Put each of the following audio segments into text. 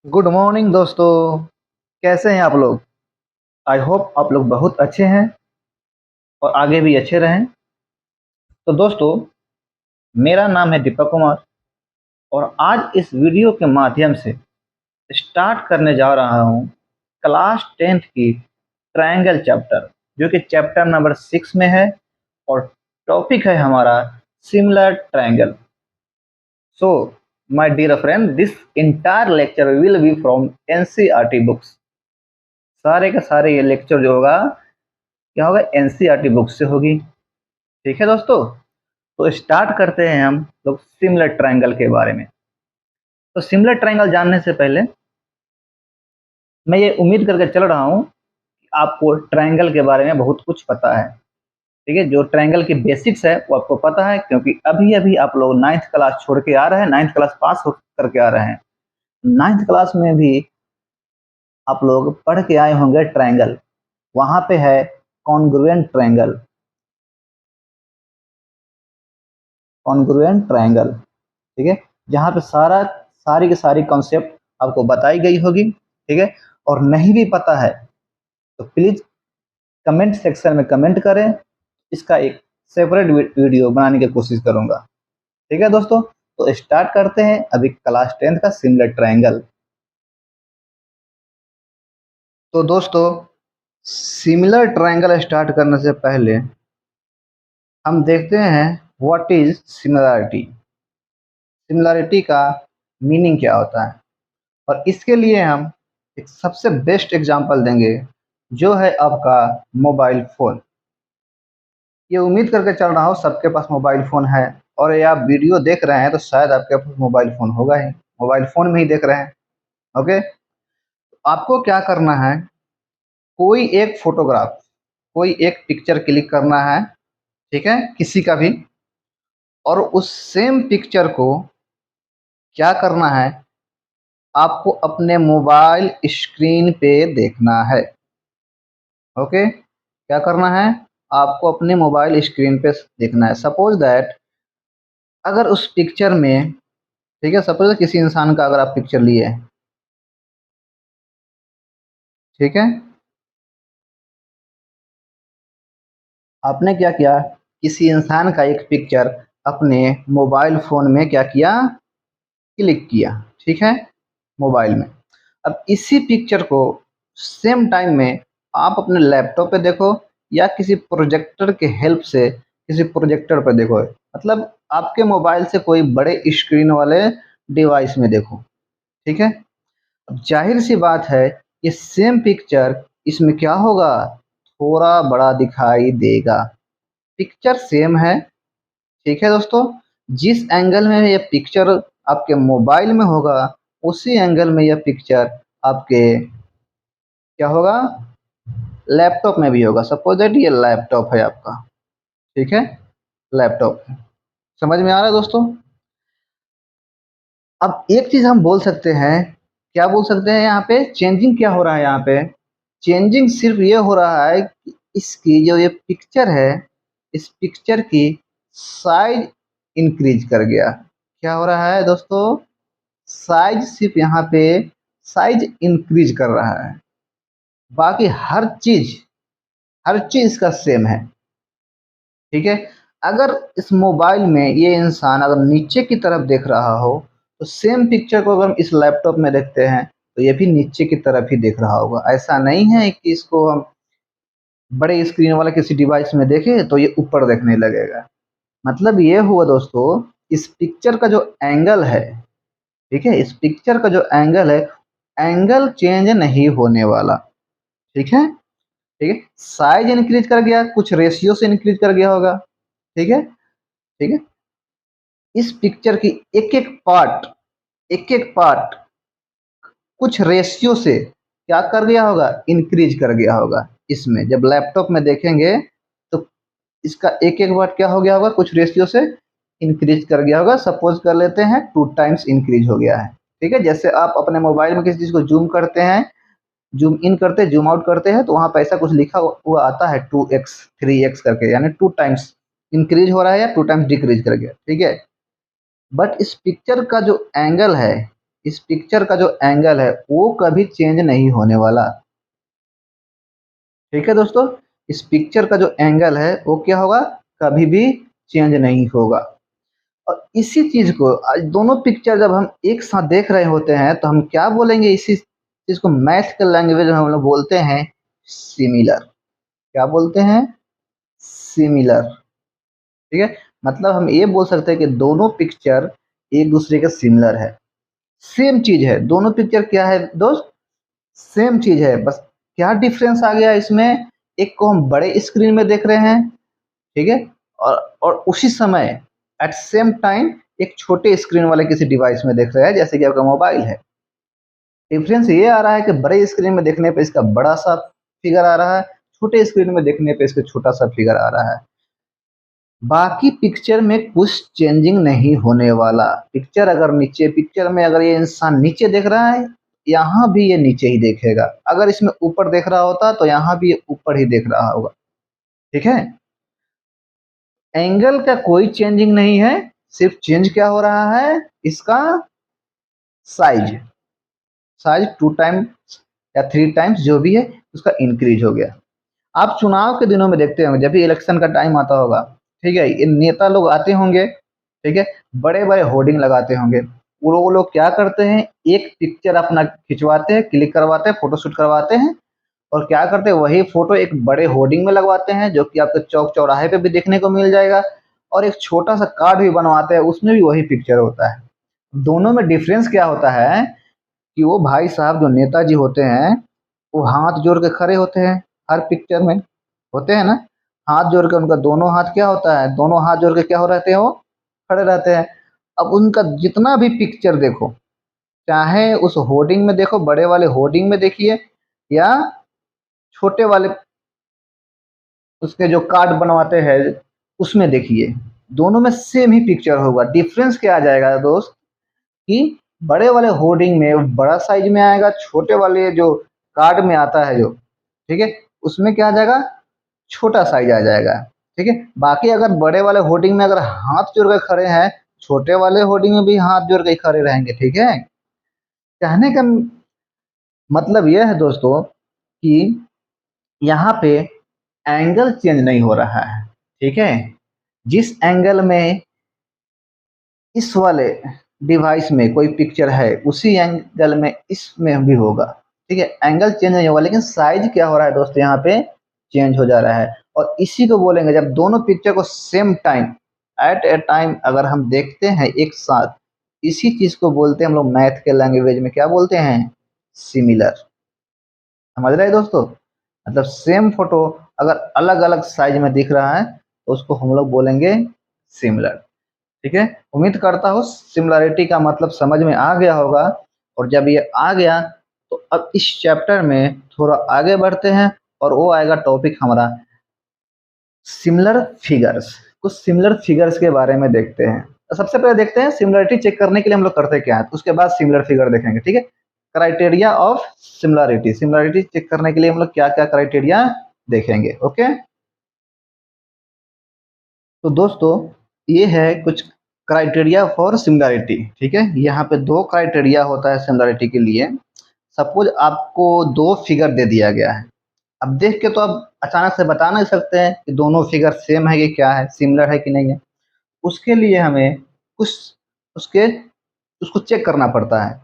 Good morning दोस्तों। कैसे हैं आप लोग? आई होप आप लोग बहुत अच्छे हैं और आगे भी अच्छे रहें। तो दोस्तों, मेरा नाम है दीपक कुमार और आज इस वीडियो के माध्यम से स्टार्ट करने जा रहा हूं क्लास 10th की ट्रायंगल चैप्टर, जो कि चैप्टर नंबर 6 में है और टॉपिक है हमारा similar triangle. So my dear friend, this entire lecture will be from NCERT books. सारे के सारे ये लेक्चर जो होगा क्या होगा, एनसीईआरटी बुक से होगी। ठीक है दोस्तों, तो स्टार्ट करते हैं हम लोग सिमिलर ट्रायंगल के बारे में। तो सिमिलर ट्रायंगल जानने से पहले मैं ये उम्मीद करके चल रहा हूँ कि आपको ट्रायंगल के बारे में बहुत कुछ पता है। ठीक है, जो ट्रायंगल की बेसिक्स है वो आपको पता है, क्योंकि अभी अभी आप लोग 9th क्लास छोड़ के आ रहे हैं, 9th क्लास पास हो करके आ रहे हैं। 9th क्लास में भी आप लोग पढ़ के आए होंगे ट्रायंगल। वहां पे है कॉन्ग्रुएंट ट्रायंगल, कॉन्ग्रुएंट ट्रायंगल। ठीक है, जहाँ पे सारी की सारी कॉन्सेप्ट आपको बताई गई होगी। ठीक है, और नहीं भी पता है तो प्लीज कमेंट सेक्शन में कमेंट करें, इसका एक सेपरेट वीडियो बनाने की कोशिश करूंगा। ठीक है दोस्तों, तो स्टार्ट करते हैं अभी क्लास 10th का सिमिलर ट्रायंगल। तो दोस्तों, सिमिलर ट्रायंगल स्टार्ट करने से पहले हम देखते हैं व्हाट इज सिमिलरिटी। सिमिलरिटी का मीनिंग क्या होता है, और इसके लिए हम एक सबसे बेस्ट एग्जांपल देंगे, जो है आपका मोबाइल फ़ोन। ये उम्मीद करके चल रहा हूँ सबके पास मोबाइल फ़ोन है, और ये आप वीडियो देख रहे हैं तो शायद आपके पास मोबाइल फ़ोन होगा ही, मोबाइल फ़ोन में ही देख रहे हैं। ओके, आपको क्या करना है, कोई एक फ़ोटोग्राफ, कोई एक पिक्चर क्लिक करना है। ठीक है, किसी का भी, और उस सेम पिक्चर को क्या करना है, आपको अपने मोबाइल स्क्रीन पे देखना है। ओके, क्या करना है, आपको अपने मोबाइल स्क्रीन पे देखना है। सपोज दैट अगर उस पिक्चर में, ठीक है, सपोज किसी इंसान का अगर आप पिक्चर लिए, ठीक है, आपने क्या किया, किसी इंसान का एक पिक्चर अपने मोबाइल फोन में क्या किया, क्लिक किया। ठीक है, मोबाइल में। अब इसी पिक्चर को सेम टाइम में आप अपने लैपटॉप पे देखो, या किसी प्रोजेक्टर के हेल्प से किसी प्रोजेक्टर पर देखो, मतलब आपके मोबाइल से कोई बड़े स्क्रीन वाले डिवाइस में देखो। ठीक है, अब जाहिर सी बात है, ये सेम पिक्चर इसमें क्या होगा, थोड़ा बड़ा दिखाई देगा। पिक्चर सेम है। ठीक है दोस्तों, जिस एंगल में ये पिक्चर आपके मोबाइल में होगा, उसी एंगल में यह पिक्चर आपके क्या होगा, लैपटॉप में भी होगा। सपोज दैट ये लैपटॉप है आपका। ठीक है, लैपटॉप समझ में आ रहा है दोस्तों? अब एक चीज हम बोल सकते हैं, क्या बोल सकते हैं, यहाँ पे चेंजिंग क्या हो रहा है, यहाँ पे चेंजिंग सिर्फ ये हो रहा है कि इसकी जो ये पिक्चर है, इस पिक्चर की साइज इंक्रीज कर गया। क्या हो रहा है दोस्तों, साइज सिर्फ यहाँ पे साइज इंक्रीज कर रहा है, बाकी हर चीज इसका सेम है। ठीक है, अगर इस मोबाइल में ये इंसान अगर नीचे की तरफ देख रहा हो, तो सेम पिक्चर को अगर हम इस लैपटॉप में देखते हैं तो ये भी नीचे की तरफ ही देख रहा होगा। ऐसा नहीं है कि इसको हम बड़े स्क्रीन वाला किसी डिवाइस में देखें तो ये ऊपर देखने लगेगा। मतलब ये हुआ दोस्तों, इस पिक्चर का जो एंगल है, ठीक है, इस पिक्चर का जो एंगल है, एंगल चेंज नहीं होने वाला। ठीक है, ठीक है, साइज इंक्रीज कर गया, कुछ रेशियो से इंक्रीज कर गया होगा। ठीक है, ठीक है, इस पिक्चर की एक एक पार्ट कुछ रेशियो से क्या कर गया होगा, इंक्रीज कर गया होगा। इसमें जब लैपटॉप में देखेंगे तो इसका एक एक पार्ट क्या हो गया होगा, कुछ रेशियो से इंक्रीज कर गया होगा। सपोज कर लेते हैं 2 टाइम्स इंक्रीज हो गया है। ठीक है, जैसे आप अपने मोबाइल में किसी चीज को जूम करते हैं, जूम इन करते हैं, जूम आउट करते हैं, तो वहां पर ऐसा कुछ लिखा हुआ आता है 2x 3x करके, यानी 2 टाइम्स इंक्रीज हो रहा है या 2 टाइम्स डिक्रीज कर गया। ठीक है, बट इस पिक्चर का जो एंगल है, इस पिक्चर का जो एंगल है वो कभी चेंज नहीं होने वाला। ठीक है दोस्तों, इस पिक्चर का जो एंगल है वो क्या होगा, कभी भी चेंज नहीं होगा। और इसी चीज को आज दोनों पिक्चर जब हम एक साथ देख रहे होते हैं तो हम क्या बोलेंगे, इसी चीज को मैथ के लैंग्वेज में हम लोग बोलते हैं सिमिलर। क्या बोलते हैं, सिमिलर। ठीक है, मतलब हम ये बोल सकते हैं कि दोनों पिक्चर एक दूसरे के सिमिलर है, सेम चीज है। दोनों पिक्चर क्या है दोस्त, सेम चीज है, बस क्या डिफरेंस आ गया इसमें, एक को हम बड़े स्क्रीन में देख रहे हैं, ठीक है, और उसी समय एट सेम टाइम एक छोटे स्क्रीन वाले किसी डिवाइस में देख रहे हैं, जैसे कि आपका मोबाइल है। डिफरेंस ये आ रहा है कि बड़े स्क्रीन में देखने पे इसका बड़ा सा फिगर आ रहा है, छोटे स्क्रीन में देखने पे इसका छोटा सा फिगर आ रहा है। बाकी पिक्चर में कुछ चेंजिंग नहीं होने वाला। पिक्चर अगर नीचे, पिक्चर में अगर ये इंसान नीचे देख रहा है, यहाँ भी ये नीचे ही देखेगा। अगर इसमें ऊपर देख रहा होता तो यहाँ भी ये ऊपर ही देख रहा होगा। ठीक है, एंगल का कोई चेंजिंग नहीं है, सिर्फ चेंज क्या हो रहा है, इसका साइज। साइज 2 टाइम्स या 3 टाइम्स जो भी है उसका इंक्रीज हो गया। आप चुनाव के दिनों में देखते होंगे, जब भी इलेक्शन का टाइम आता होगा, ठीक है, ये नेता लोग आते होंगे, ठीक है, बड़े बड़े होर्डिंग लगाते होंगे। वो लोग क्या करते हैं, एक पिक्चर अपना खिंचवाते हैं, क्लिक करवाते हैं, फोटोशूट करवाते हैं, और क्या करते हैं, वही फोटो एक बड़े होर्डिंग में लगवाते हैं, जो कि आपके चौक चौराहे पे भी देखने को मिल जाएगा, और एक छोटा सा कार्ड भी बनवाते हैं, उसमें भी वही पिक्चर होता है। दोनों में डिफरेंस क्या होता है कि वो भाई साहब जो नेताजी होते हैं, वो हाथ जोड़ के खड़े होते हैं, हर पिक्चर में होते हैं ना, हाथ जोड़ के, उनका दोनों हाथ क्या होता है, दोनों हाथ जोड़ के क्या हो रहते हैं, वो खड़े रहते हैं। अब उनका जितना भी पिक्चर देखो, चाहे उस होर्डिंग में देखो, बड़े वाले होर्डिंग में देखिए या छोटे वाले उसके जो कार्ड बनवाते हैं उसमें देखिए, दोनों में सेम ही पिक्चर होगा। डिफरेंस क्या आ जाएगा दोस्त, कि बड़े वाले होर्डिंग में बड़ा साइज में आएगा, छोटे वाले जो कार्ड में आता है जो, ठीक है, उसमें क्या आ जाएगा, छोटा साइज आ जाएगा। ठीक है, बाकी अगर बड़े वाले होर्डिंग में अगर हाथ जोड़ के खड़े हैं, छोटे वाले होर्डिंग में भी हाथ जोड़ के खड़े रहेंगे। ठीक है, कहने का मतलब यह है दोस्तों कि यहाँ पे एंगल चेंज नहीं हो रहा है। ठीक है, जिस एंगल में इस वाले डिवाइस में कोई पिक्चर है, उसी एंगल में इसमें भी होगा। ठीक है, एंगल चेंज नहीं होगा, लेकिन साइज क्या हो रहा है दोस्त, यहाँ पे चेंज हो जा रहा है। और इसी को बोलेंगे, जब दोनों पिक्चर को same time, at a time अगर हम देखते हैं एक साथ, इसी चीज को बोलते हैं हम लोग मैथ के लैंग्वेज में, क्या बोलते हैं, सिमिलर। समझ रहे हैं दोस्तों, मतलब सेम फोटो अगर अलग अलग साइज में दिख रहा है तो उसको हम लोग बोलेंगे सिमिलर। ठीक है, उम्मीद करता हूँ सिमिलरिटी का मतलब समझ में आ गया होगा। और जब ये आ गया तो अब इस चैप्टर में थोड़ा आगे बढ़ते हैं, और वो आएगा टॉपिक हमारा सिमिलर फिगर्स। कुछ सिमिलर फिगर्स के बारे में देखते हैं। तो सबसे पहले देखते हैं सिमिलरिटी चेक करने के लिए हम लोग करते क्या है, तो उसके बाद सिमिलर फिगर देखेंगे। ठीक है, criteria of similarity, similarity check करने के लिए हम लोग क्या क्या क्राइटेरिया देखेंगे। ओके, तो दोस्तों ये है कुछ क्राइटेरिया फॉर सिमिलरिटी। ठीक है, यहाँ पे 2 क्राइटेरिया होता है सिमिलरिटी के लिए। सपोज आपको 2 फिगर दे दिया गया है, अब देख के तो आप अचानक से बता नहीं सकते हैं कि दोनों फिगर सेम है कि क्या है, सिमिलर है कि नहीं है। उसके लिए हमें कुछ उसके उसको चेक करना पड़ता है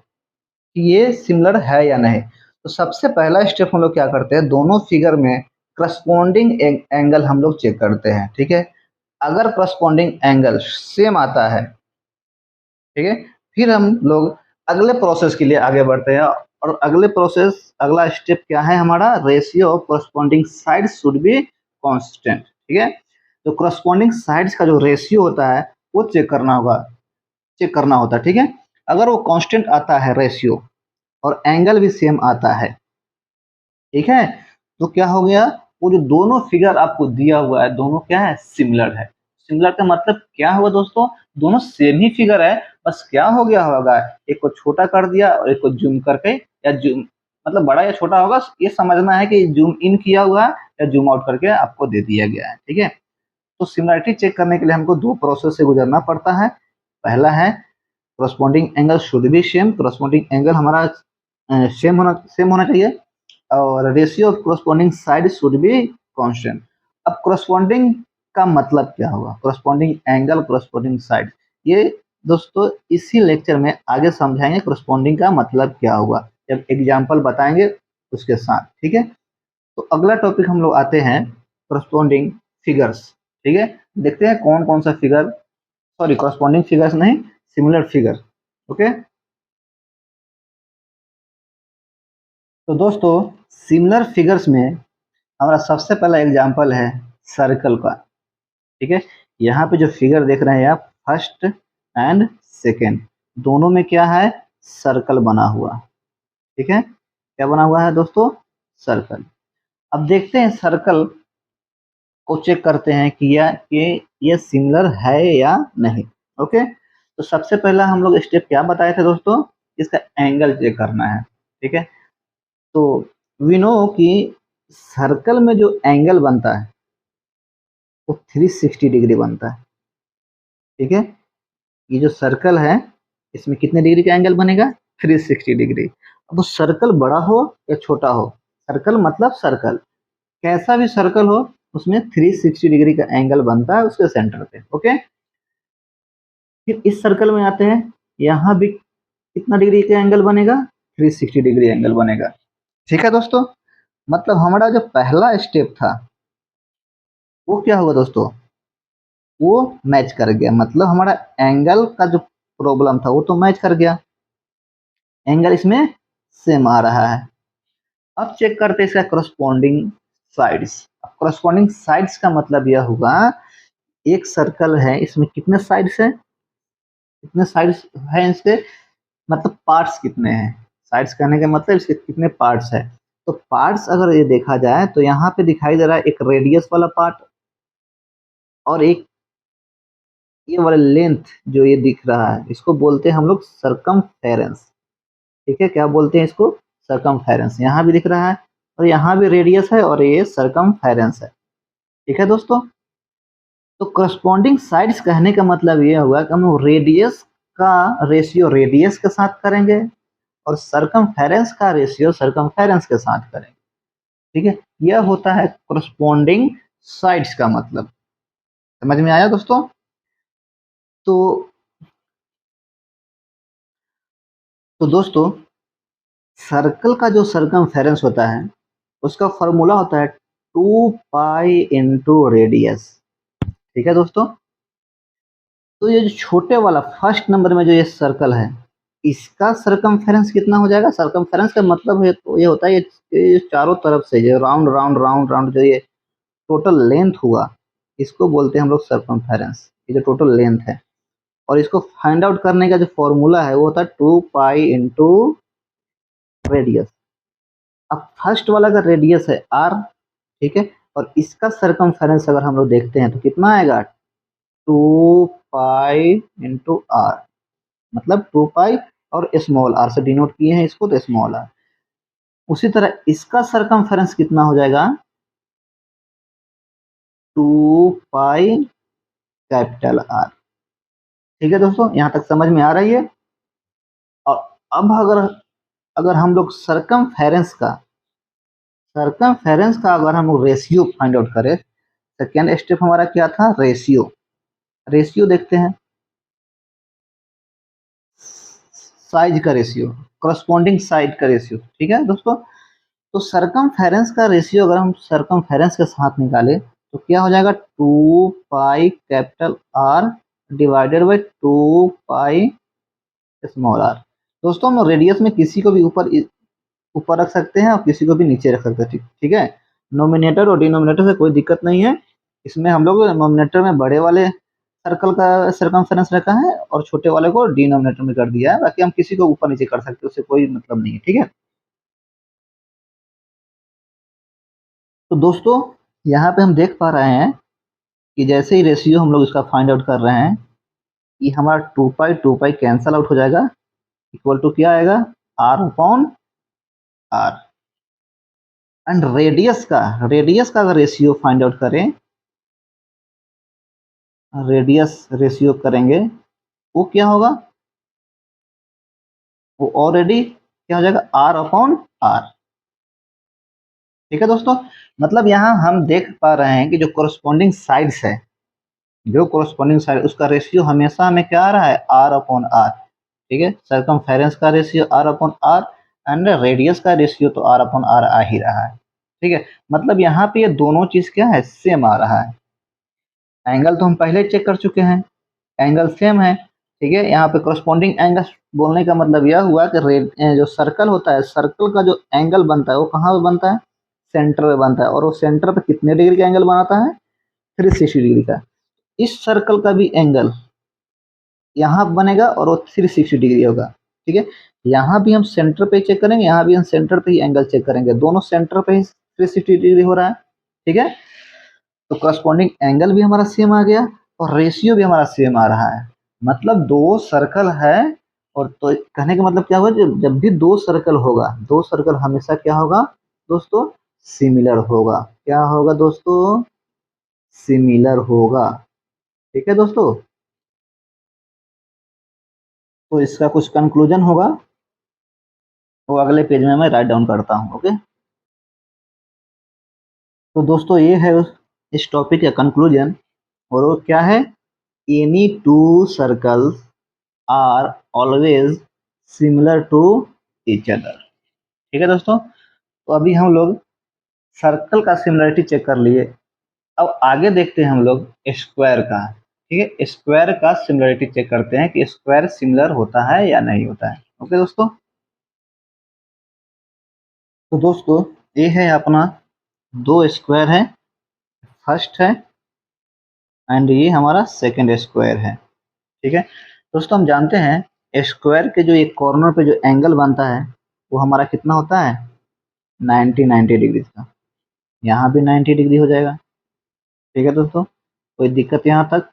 कि ये सिमिलर है या नहीं। तो सबसे पहला स्टेप हम लोग क्या करते हैं, दोनों फिगर में करस्पॉन्डिंग एंगल हम लोग चेक करते हैं। ठीक है, अगर करस्पॉन्डिंग एंगल सेम आता है, ठीक है, फिर हम लोग अगले प्रोसेस के लिए आगे बढ़ते हैं। और अगले प्रोसेस, अगला स्टेप क्या है हमारा, ratio of corresponding sides should be constant. ठीक है, तो करस्पॉन्डिंग साइड्स का जो रेशियो होता है वो चेक करना होगा, चेक करना होता है। ठीक है, अगर वो कांस्टेंट आता है रेशियो, और एंगल भी सेम आता है, ठीक है, तो क्या हो गया, वो जो दोनों फिगर आपको दिया हुआ है, दोनों क्या है, सिमिलर है। सिमिलर का मतलब क्या हुआ दोस्तों, दोनों सेम ही फिगर है, बस क्या हो गया होगा, एक को छोटा कर दिया और एक को जूम करके, या जूम मतलब बड़ा या छोटा होगा, ये समझना है कि जूम इन किया हुआ है या जूम आउट करके आपको दे दिया गया है। ठीक है, तो सिमिलरिटी चेक करने के लिए हमको 2 प्रोसेस से गुजरना पड़ता है। पहला है corresponding angle should be same, corresponding angle हमारा सेम होना चाहिए, और ratio of corresponding side should be constant। अब corresponding का मतलब क्या हुआ, corresponding angle, corresponding side, ये दोस्तों इसी लेक्चर में आगे समझाएंगे corresponding का मतलब क्या हुआ, जब एग्जाम्पल बताएंगे उसके साथ, ठीक है। तो अगला टॉपिक हम लोग आते हैं corresponding figures, ठीक है। देखते हैं कौन कौन सा फिगर, सॉरी corresponding figures नहीं, सिमिलर फिगर, ओके। तो दोस्तों सिमिलर फिगर्स में हमारा सबसे पहला एग्जांपल है सर्कल का, ठीक है। यहाँ पे जो फिगर देख रहे हैं आप, फर्स्ट एंड सेकेंड दोनों में क्या है, सर्कल बना हुआ, ठीक है। क्या बना हुआ है दोस्तों, सर्कल। अब देखते हैं सर्कल को चेक करते हैं कि ये सिमिलर है या नहीं, ओके। तो सबसे पहला हम लोग स्टेप क्या बताए थे दोस्तों, इसका एंगल चेक करना है, ठीक है। तो वी नो कि सर्कल में जो एंगल बनता है वो 360 डिग्री बनता है, ठीक है। ये जो सर्कल है इसमें कितने डिग्री का एंगल बनेगा, 360 डिग्री। अब वो सर्कल बड़ा हो या छोटा हो, सर्कल मतलब सर्कल, कैसा भी सर्कल हो उसमें 360 डिग्री का एंगल बनता है उसके सेंटर पे, ओके। फिर इस सर्कल में आते हैं, यहाँ भी कितना डिग्री का एंगल बनेगा, 360 डिग्री एंगल बनेगा, ठीक है दोस्तों। मतलब हमारा जो पहला स्टेप था वो क्या हुआ दोस्तों, वो मैच कर गया, मतलब हमारा एंगल का जो प्रॉब्लम था वो तो मैच कर गया, एंगल इसमें सेम आ रहा है। अब चेक करते हैं इसका करस्पॉन्डिंग साइड्स। अब करस्पॉन्डिंग साइड्स का मतलब यह हुआ, एक सर्कल है इसमें कितने साइड्स है, कितने साइड्स है इसके, मतलब पार्ट्स कितने हैं, साइड्स कहने का मतलब इसके कितने पार्ट्स है। तो पार्ट्स अगर ये देखा जाए तो यहाँ पे दिखाई दे रहा है एक रेडियस वाला पार्ट, और एक ये वाला लेंथ जो ये दिख रहा है इसको बोलते हैं हम लोग सरकमफेरेंस, ठीक है। क्या बोलते हैं इसको, सरकमफेरेंस। यहाँ भी दिख रहा है और यहाँ भी रेडियस है और ये सरकमफेरेंस है, ठीक है दोस्तों। तो करस्पॉन्डिंग साइड्स कहने का मतलब ये हुआ कि हम लोग रेडियस का रेशियो रेडियस के साथ करेंगे और सरकमफेरेंस का रेशियो सरकमफेरेंस के साथ करेंगे, ठीक है। यह होता है करस्पॉन्डिंग साइड्स का मतलब, समझ में आया दोस्तों। तो दोस्तों सर्कल का जो सरकमफेरेंस होता है उसका फॉर्मूला होता है 2 पाई इंटू रेडियस, ठीक है दोस्तों। तो ये जो छोटे वाला फर्स्ट नंबर में जो ये सर्कल है इसका सरकमफेरेंस कितना हो जाएगा, सरकमफेरेंस का मतलब है तो ये होता है ये चारों तरफ से जो राउंड राउंड राउंड राउंड जो ये टोटल लेंथ हुआ इसको बोलते हैं हम लोग सरकमफेरेंस, ये जो टोटल लेंथ है। और इसको फाइंड आउट करने का जो फॉर्मूला है वो होता है 2 पाई इंटू रेडियस। अब फर्स्ट वाला का रेडियस है r, ठीक है, और इसका सरकमफेरेंस अगर हम लोग देखते हैं तो कितना आएगा, 2 पाई इंटू आर, मतलब 2 पाई और स्मॉल आर से डिनोट किए हैं इसको तो स्मॉल आर। उसी तरह इसका सरकमफेरेंस कितना हो जाएगा, 2 पाई कैपिटल आर, ठीक है दोस्तों। यहाँ तक समझ में आ रही है। और अब अगर अगर हम लोग सरकमफेरेंस का अगर हम लोग रेशियो फाइंड आउट करें, सेकेंड स्टेप हमारा क्या था, रेशियो। रेशियो देखते हैं, साइज का रेशियो, करस्पॉन्डिंग साइड का रेशियो, ठीक है दोस्तों। तो सरकमफेरेंस का रेशियो अगर हम सरकमफेरेंस के साथ निकाले तो क्या हो जाएगा, 2 pi capital R divided by 2 pi small R. दोस्तों हम रेडियस में किसी को भी ऊपर ऊपर रख सकते हैं और किसी को भी नीचे रख सकते हैं, ठीक है। नोमिनेटर और डिनोमिनेटर से कोई दिक्कत नहीं है, इसमें हम लोग नोमिनेटर में बड़े वाले सर्कल का सरकमफेरेंस रखा है और छोटे वाले को डिनोमिनेटर में कर दिया है, बाकी हम किसी को ऊपर नीचे कर सकते हैं, उससे कोई मतलब नहीं है, ठीक है। तो दोस्तों यहाँ पे हम देख पा रहे हैं कि जैसे ही रेशियो हम लोग इसका फाइंड आउट कर रहे हैं, ये हमारा 2 पाई कैंसल आउट हो जाएगा, इक्वल टू क्या आएगा, R upon R. And radius का अगर रेशियो फाइंड आउट करें, रेडियस रेशियो करेंगे वो क्या होगा, वो ऑलरेडी क्या हो जाएगा, आर अपॉन आर। ठीक है दोस्तों, मतलब यहाँ हम देख पा रहे हैं कि जो कोरस्पॉन्डिंग साइड्स है, जो कोरस्पॉन्डिंग साइड उसका रेशियो हमेशा हमें क्या आ रहा है, आर अपॉन आर। ठीक है, सरकमफेरेंस का ratio R upon R and radius का रेशियो तो आर अपॉन आर आ ही रहा है। ठीक है, मतलब यहाँ पे ये दोनों चीज क्या है, सेम आ रहा है। एंगल तो हम पहले चेक कर चुके हैं, एंगल सेम है। ठीक है, यहाँ पे कोरस्पॉन्डिंग एंगल बोलने का मतलब यह हुआ कि जो सर्कल होता है, सर्कल का जो एंगल बनता है वो कहाँ पे बनता है, सेंटर में बनता है। और वो सेंटर पे कितने डिग्री का एंगल बनाता है, 360 डिग्री का। इस सर्कल का भी एंगल यहाँ बनेगा और वो 360 डिग्री होगा। ठीक है, यहाँ भी हम सेंटर पे चेक करेंगे, यहाँ भी हम सेंटर पे ही एंगल चेक करेंगे, दोनों सेंटर पे ही 360 डिग्री हो रहा है। ठीक है, तो करस्पॉन्डिंग एंगल भी हमारा सेम आ गया और रेशियो भी हमारा सेम आ रहा है। मतलब दो सर्कल है, और तो कहने का मतलब क्या होगा, जब भी दो सर्कल होगा, दो सर्कल हमेशा क्या होगा दोस्तों, सिमिलर होगा। क्या होगा दोस्तों, सिमिलर होगा। ठीक है दोस्तों, तो इसका कुछ कंक्लूजन होगा वो अगले पेज में मैं राइट डाउन करता हूँ। ओके, तो दोस्तों ये है इस टॉपिक का कंक्लूजन। और वो क्या है, any two circles are always similar to each other. ठीक है दोस्तों, तो अभी हम लोग सर्कल का सिमिलरिटी चेक कर लिए। अब आगे देखते हैं हम लोग स्क्वायर का। ठीक है, स्क्वायर का सिमिलरिटी चेक करते हैं कि स्क्वायर सिमिलर होता है या नहीं होता है। ओके दोस्तों, तो दोस्तों ये है अपना दो स्क्वायर है, फर्स्ट है एंड ये हमारा सेकंड स्क्वायर है। ठीक है दोस्तों, हम जानते हैं स्क्वायर के जो एक कॉर्नर पे जो एंगल बनता है वो हमारा कितना होता है, 90 डिग्री का। यहाँ भी 90 डिग्री हो जाएगा। ठीक है दोस्तों, कोई दिक्कत यहाँ तक।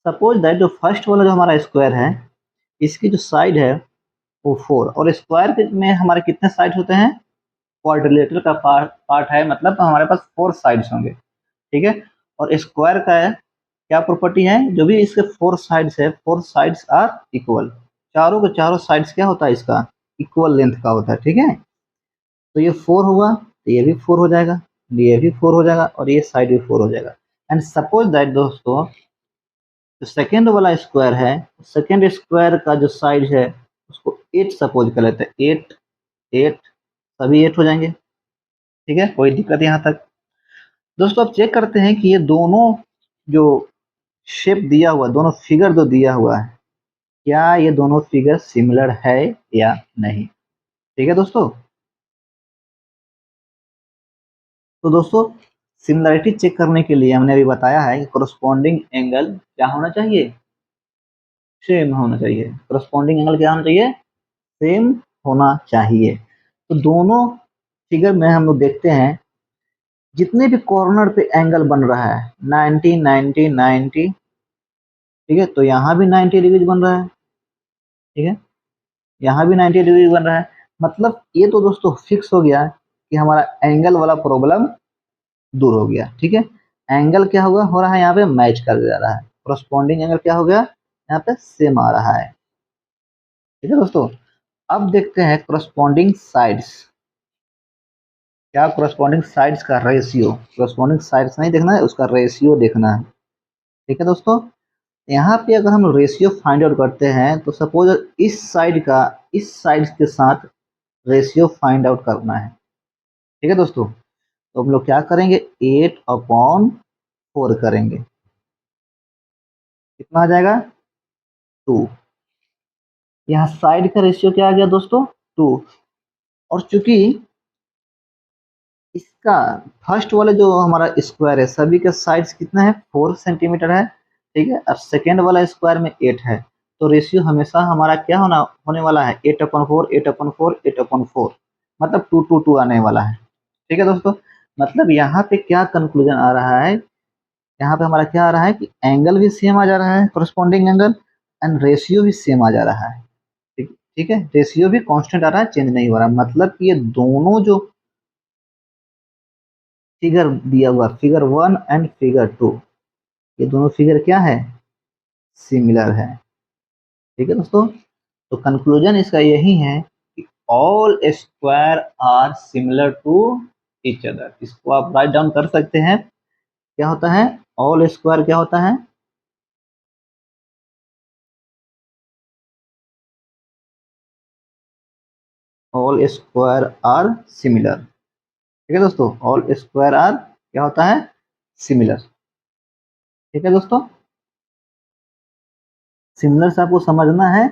सपोज दैट जो फर्स्ट वाला जो हमारा स्क्वायर है, इसकी जो साइड है वो 4, और स्क्वायर में हमारे कितने साइड होते हैं, क्वाड्रिलेटरल का पार्ट है, मतलब हमारे पास 4 साइड्स होंगे। ठीक है, और स्क्वायर का क्या प्रॉपर्टी है, जो भी इसके 4 साइड्स है, 4 साइड्स आर इक्वल। चारों के चारों साइड्स क्या होता है इसका, इक्वल लेंथ का होता है। ठीक है, तो ये 4 हुआ तो ये भी 4 हो जाएगा, ये भी 4 हो जाएगा और ये साइड भी 4 हो जाएगा। एंड सपोज दैट दोस्तों जो सेकेंड वाला स्क्वायर है, सेकेंड स्क्वायर का जो साइड है उसको 8 सपोज कर लेते हैं, 8 8 सभी 8 हो जाएंगे। ठीक है, कोई दिक्कत यहाँ तक। दोस्तों अब चेक करते हैं कि ये दोनों जो शेप दिया हुआ, दोनों फिगर जो दिया हुआ है, क्या ये दोनों फिगर सिमिलर है या नहीं। ठीक है दोस्तों, तो दोस्तों सिमिलरिटी चेक करने के लिए हमने अभी बताया है कि कोरस्पॉन्डिंग एंगल क्या होना चाहिए, सेम होना चाहिए। कोरस्पॉन्डिंग एंगल क्या होना चाहिए, सेम होना चाहिए। तो दोनों फिगर में हम लोग देखते हैं जितने भी कॉर्नर पे एंगल बन रहा है 90 90 90। ठीक है, तो यहाँ भी 90 डिग्री बन रहा है। ठीक है, यहाँ भी 90 डिग्री बन रहा है। मतलब ये तो दोस्तों फिक्स हो गया कि हमारा एंगल वाला प्रॉब्लम दूर हो गया। ठीक है, एंगल क्या होगा, हो रहा है यहाँ पे मैच कर जा रहा है, कोरस्पॉन्डिंग एंगल क्या हो गया, यहाँ पे सेम आ रहा है। ठीक है दोस्तों, अब देखते हैं कोरस्पॉन्डिंग साइड्स। क्या कोरस्पॉन्डिंग साइड्स का रेशियो, कोरस्पॉन्डिंग साइड्स नहीं देखना है, उसका रेशियो देखना है। ठीक है दोस्तों, यहाँ पे अगर हम रेशियो फाइंड आउट करते हैं तो सपोज इस साइड का इस साइड के साथ रेशियो फाइंड आउट करना है। ठीक है दोस्तों, तो हम लोग क्या करेंगे, 8/4 करेंगे, कितना आ जाएगा, 2। यहाँ साइड का रेशियो क्या आ गया दोस्तों, 2। और चूंकि इसका फर्स्ट वाला जो हमारा स्क्वायर है सभी के साइड्स कितना है, 4 सेंटीमीटर है। ठीक है, और सेकेंड वाला स्क्वायर में 8 है, तो रेशियो हमेशा हमारा क्या होने वाला है, 8/4 8/4 8/4, मतलब 2:2 आने वाला है। ठीक है दोस्तों, मतलब यहाँ पे क्या कंक्लूजन आ रहा है, यहाँ पे हमारा क्या आ रहा है कि एंगल भी सेम आ जा रहा है, कोरस्पॉन्डिंग एंगल, एंड रेशियो भी सेम आ जा रहा है। ठीक ठीक है, रेशियो भी कांस्टेंट आ रहा है, चेंज नहीं हो रहा। मतलब कि ये दोनों जो फिगर दिया हुआ, फिगर 1 एंड फिगर 2, ये दोनों फिगर क्या है, सिमिलर है। ठीक है दोस्तों, तो कंक्लूजन इसका यही है कि all square are similar to each other. इसको आप राइट डाउन कर सकते हैं। क्या होता है ऑल स्क्वायर? क्या होता है? All square are similar. ठीक है दोस्तों, ऑल स्क्वायर आर क्या होता है? सिमिलर। ठीक है दोस्तों, सिमिलर से आपको समझना है।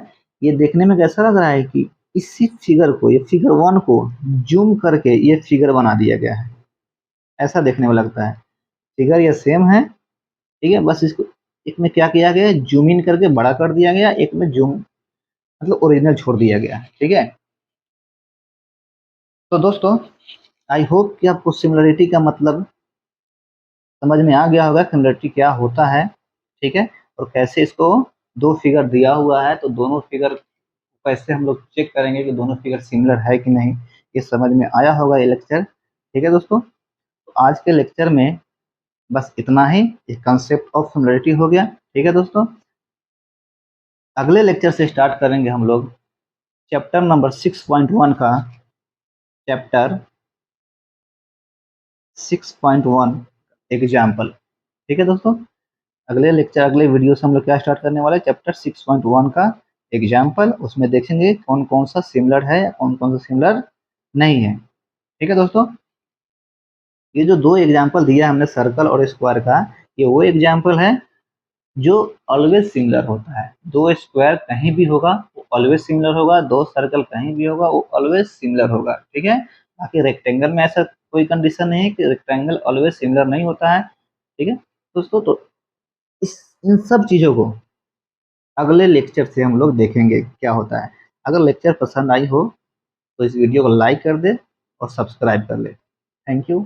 ये देखने में कैसा लग रहा है कि इसी फिगर को, ये फिगर 1 को जूम करके ये फिगर बना दिया गया है, ऐसा देखने में लगता है। फिगर ये सेम है, ठीक है, बस इसको एक में क्या किया गया है, जूम इन करके बड़ा कर दिया गया, एक में जूम मतलब ओरिजिनल छोड़ दिया गया है। ठीक है, तो दोस्तों आई होप कि आपको सिमिलरिटी का मतलब समझ में आ गया होगा, सिमिलरिटी क्या होता है। ठीक है, और कैसे इसको दो फिगर दिया हुआ है तो दोनों फिगर कैसे हम लोग चेक करेंगे कि दोनों फिगर सिमिलर है कि नहीं, ये समझ में आया होगा ये लेक्चर। ठीक है दोस्तों, तो आज के लेक्चर में बस इतना ही, एक कंसेप्ट ऑफ सिमिलरिटी हो गया। ठीक है दोस्तों, अगले लेक्चर से स्टार्ट करेंगे हम लोग चैप्टर नंबर 6.1 का, चैप्टर 6.1 एग्जाम्पल। ठीक है दोस्तों, अगले लेक्चर, अगले वीडियो से हम लोग क्या स्टार्ट करने वाले हैं, चैप्टर 6.1 का एग्जाम्पल। उसमें देखेंगे कौन कौन सा सिमिलर है, कौन कौन सा सिमिलर नहीं है। ठीक है दोस्तों, ये जो दो एग्जाम्पल दिया हमने सर्कल और स्क्वायर का, ये वो एग्जाम्पल है जो ऑलवेज सिमिलर होता है। दो स्क्वायर कहीं भी होगा वो ऑलवेज सिमिलर होगा, दो सर्कल कहीं भी होगा वो ऑलवेज सिमिलर होगा। ठीक है, बाकी रेक्टेंगल में ऐसा कोई कंडीशन नहीं है कि रेक्टेंगल ऑलवेज सिमिलर नहीं होता है। ठीक है दोस्तों, तो इस इन सब चीज़ों को अगले लेक्चर से हम लोग देखेंगे क्या होता है। अगर लेक्चर पसंद आई हो तो इस वीडियो को लाइक कर दे और सब्सक्राइब कर ले। Thank you.